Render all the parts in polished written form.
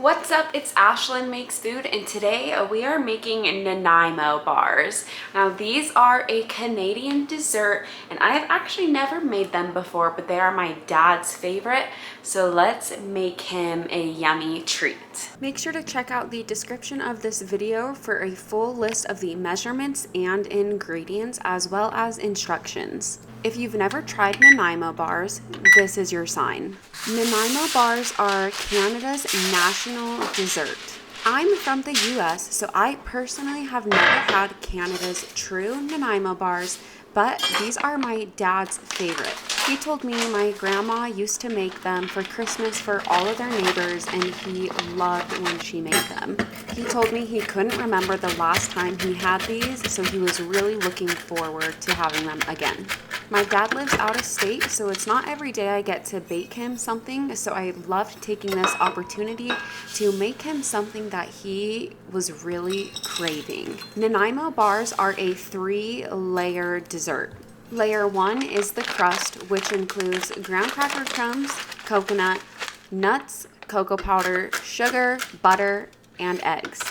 What's up? It's Ashlyn Makes Food, and today we are making Nanaimo bars. Now these are a Canadian dessert, and I have actually never made them before, but they are my dad's favorite, so let's make him a yummy treat. Make sure to check out the description of this video for a full list of the measurements and ingredients, as well as instructions. If you've never tried Nanaimo bars, this is your sign. Nanaimo bars are Canada's national dessert. I'm from the US, so I personally have never had Canada's true Nanaimo bars, but these are my dad's favorite. He told me my grandma used to make them for Christmas for all of their neighbors, and he loved when she made them. He told me he couldn't remember the last time he had these, so he was really looking forward to having them again. My dad lives out of state, so it's not every day I get to bake him something, so I loved taking this opportunity to make him something that he was really craving. Nanaimo bars are a 3-layer dessert. Layer 1 is the crust, which includes graham cracker crumbs, coconut, nuts, cocoa powder, sugar, butter, and eggs.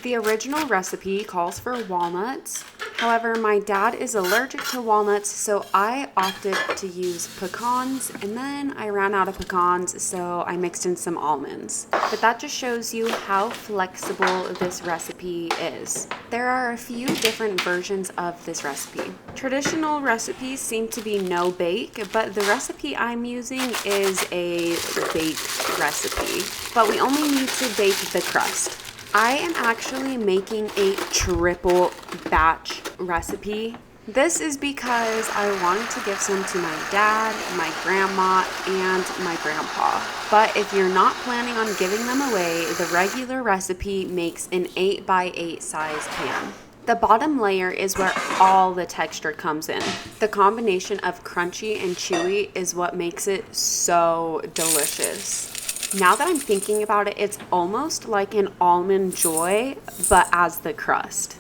The original recipe calls for walnuts. However, my dad is allergic to walnuts, so I opted to use pecans, and then I ran out of pecans, so I mixed in some almonds. But that just shows you how flexible this recipe is. There are a few different versions of this recipe. Traditional recipes seem to be no bake, but the recipe I'm using is a baked recipe. But we only need to bake the crust. I am actually making a triple batch recipe. This is because I wanted to give some to my dad, my grandma, and my grandpa. But if you're not planning on giving them away, the regular recipe makes an 8x8 size pan. The bottom layer is where all the texture comes in. The combination of crunchy and chewy is what makes it so delicious. Now that I'm thinking about it, it's almost like an almond joy, but as the crust.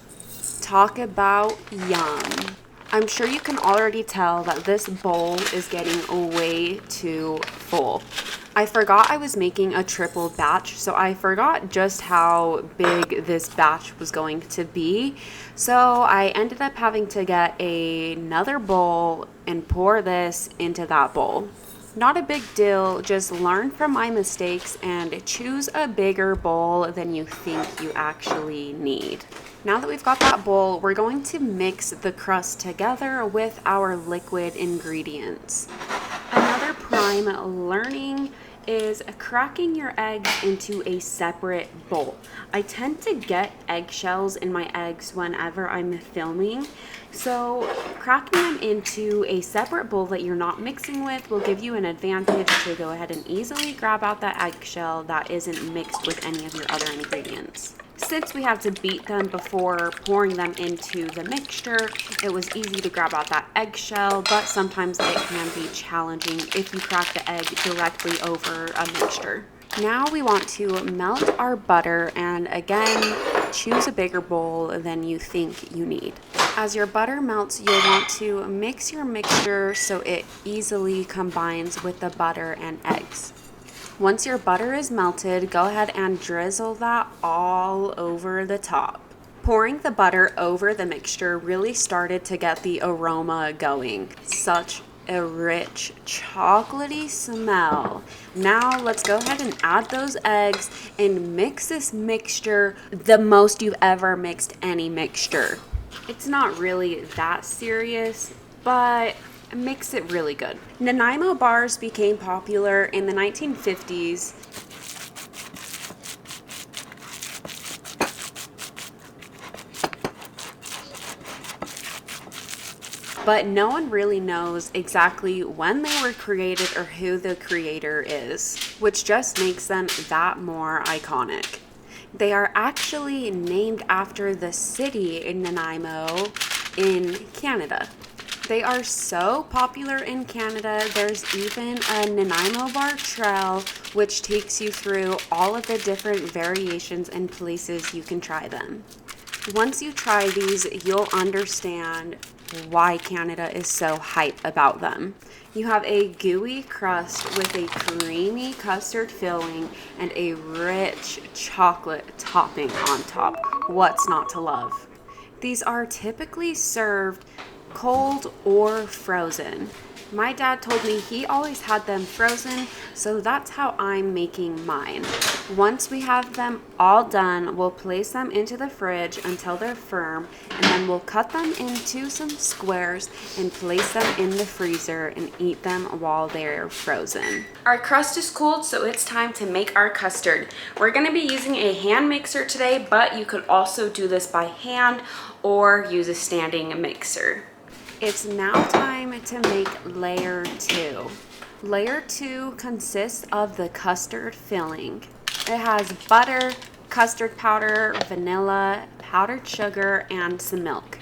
Talk about yum. I'm sure you can already tell that this bowl is getting way too full. I forgot I was making a triple batch, so I forgot just how big this batch was going to be. So I ended up having to get another bowl and pour this into that bowl. Not a big deal, just learn from my mistakes and choose a bigger bowl than you think you actually need. Now that we've got that bowl, we're going to mix the crust together with our liquid ingredients. Another prime learning is cracking your eggs into a separate bowl. I tend to get eggshells in my eggs whenever I'm filming, so cracking them into a separate bowl that you're not mixing with will give you an advantage to go ahead and easily grab out that eggshell that isn't mixed with any of your other ingredients. Since we had to beat them before pouring them into the mixture, it was easy to grab out that eggshell, but sometimes it can be challenging if you crack the egg directly over a mixture. Now we want to melt our butter, and again, choose a bigger bowl than you think you need. As your butter melts, you'll want to mix your mixture so it easily combines with the butter and eggs. Once your butter is melted, go ahead and drizzle that all over the top. Pouring the butter over the mixture really started to get the aroma going. Such a rich, chocolatey smell. Now let's go ahead and add those eggs and mix this mixture the most you've ever mixed any mixture. It's not really that serious, but makes it really good. Nanaimo bars became popular in the 1950s. But no one really knows exactly when they were created or who the creator is, which just makes them that more iconic. They are actually named after the city in Nanaimo in Canada. They are so popular in Canada, there's even a Nanaimo bar trail which takes you through all of the different variations and places you can try them. Once you try these, you'll understand why Canada is so hype about them. You have a gooey crust with a creamy custard filling and a rich chocolate topping on top. What's not to love? These are typically served cold or frozen. My dad told me he always had them frozen, so that's how I'm making mine. Once we have them all done, we'll place them into the fridge until they're firm, and then we'll cut them into some squares and place them in the freezer and eat them while they're frozen. Our crust is cooled, so it's time to make our custard. We're going to be using a hand mixer today, but you could also do this by hand or use a standing mixer. It's now time to make layer 2. Layer 2 consists of the custard filling. It has butter, custard powder, vanilla, powdered sugar, and some milk.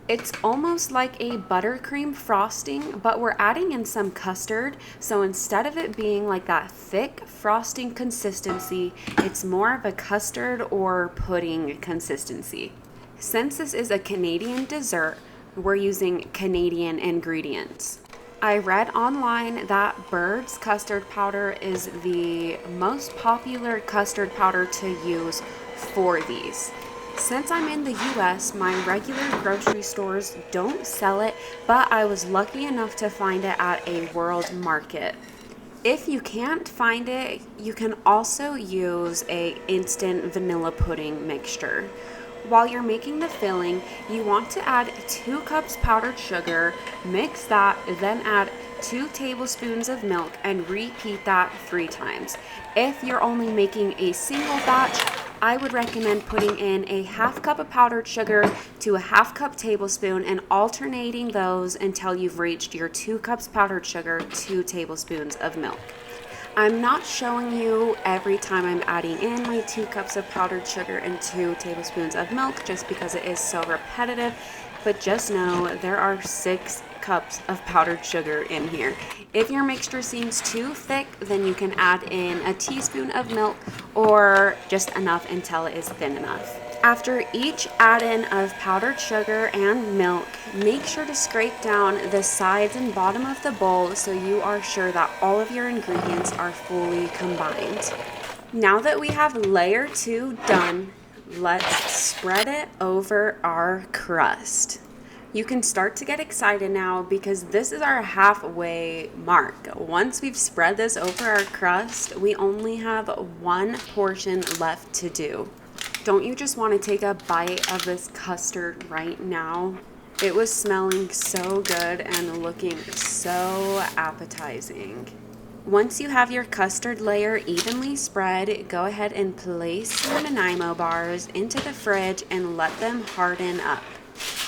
It's almost like a buttercream frosting, but we're adding in some custard, so instead of it being like that thick frosting consistency, it's more of a custard or pudding consistency. Since this is a Canadian dessert, we're using Canadian ingredients. I read online that Bird's custard powder is the most popular custard powder to use for these. Since I'm in the US, my regular grocery stores don't sell it, but I was lucky enough to find it at a world market. If you can't find it, you can also use a instant vanilla pudding mixture. While you're making the filling, you want to add 2 cups powdered sugar, mix that, then add 2 tablespoons of milk and repeat that 3 times. If you're only making a single batch, I would recommend putting in a half cup of powdered sugar to a half cup tablespoon and alternating those until you've reached your 2 cups powdered sugar, 2 tablespoons of milk. I'm not showing you every time I'm adding in my 2 cups of powdered sugar and 2 tablespoons of milk just because it is so repetitive, but just know there are 6 cups of powdered sugar in here. If your mixture seems too thick, then you can add in a teaspoon of milk or just enough until it is thin enough. After each add-in of powdered sugar and milk, make sure to scrape down the sides and bottom of the bowl so you are sure that all of your ingredients are fully combined. Now that we have layer 2 done, let's spread it over our crust. You can start to get excited now because this is our halfway mark. Once we've spread this over our crust, we only have 1 portion left to do. Don't you just want to take a bite of this custard right now? It was smelling so good and looking so appetizing. Once you have your custard layer evenly spread, go ahead and place your Nanaimo bars into the fridge and let them harden up.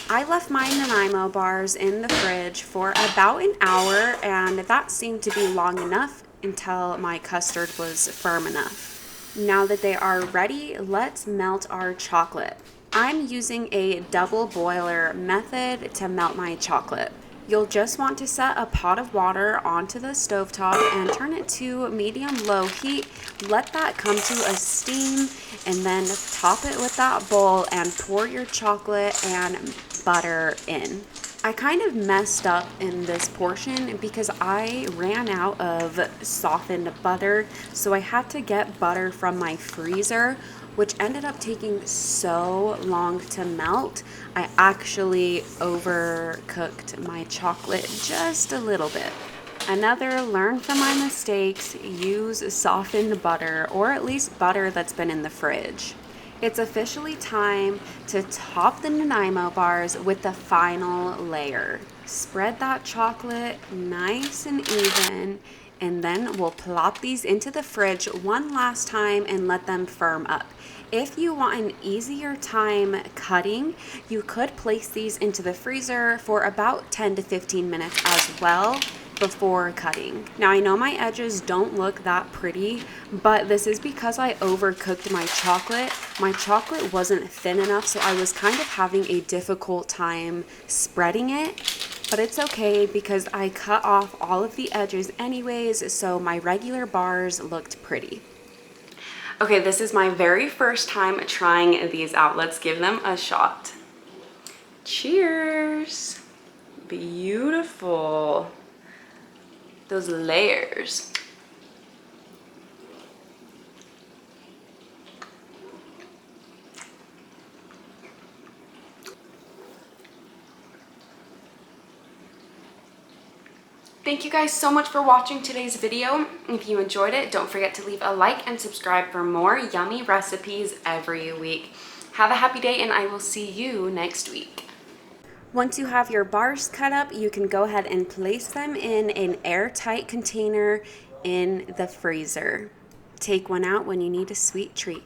I left my Nanaimo bars in the fridge for about an hour, and that seemed to be long enough until my custard was firm enough. Now that they are ready, let's melt our chocolate. I'm using a double boiler method to melt my chocolate. You'll just want to set a pot of water onto the stovetop and turn it to medium-low heat. Let that come to a steam and then top it with that bowl and pour your chocolate and butter in. I kind of messed up in this portion because I ran out of softened butter, so I had to get butter from my freezer, which ended up taking so long to melt. I actually overcooked my chocolate just a little bit. Another learn from my mistakes, use softened butter, or at least butter that's been in the fridge. It's officially time to top the Nanaimo bars with the final layer. Spread that chocolate nice and even, and then we'll plop these into the fridge one last time and let them firm up. If you want an easier time cutting, you could place these into the freezer for about 10 to 15 minutes as well before cutting. Now I know my edges don't look that pretty, but this is because I overcooked my chocolate. My chocolate wasn't thin enough, so I was kind of having a difficult time spreading it, but it's okay because I cut off all of the edges anyways, so my regular bars looked pretty. Okay, this is my very first time trying these out. Let's give them a shot. Cheers. Beautiful. Those layers. Thank you guys so much for watching today's video. If you enjoyed it, don't forget to leave a like and subscribe for more yummy recipes every week. Have a happy day, and I will see you next week. Once you have your bars cut up, you can go ahead and place them in an airtight container in the freezer. Take one out when you need a sweet treat.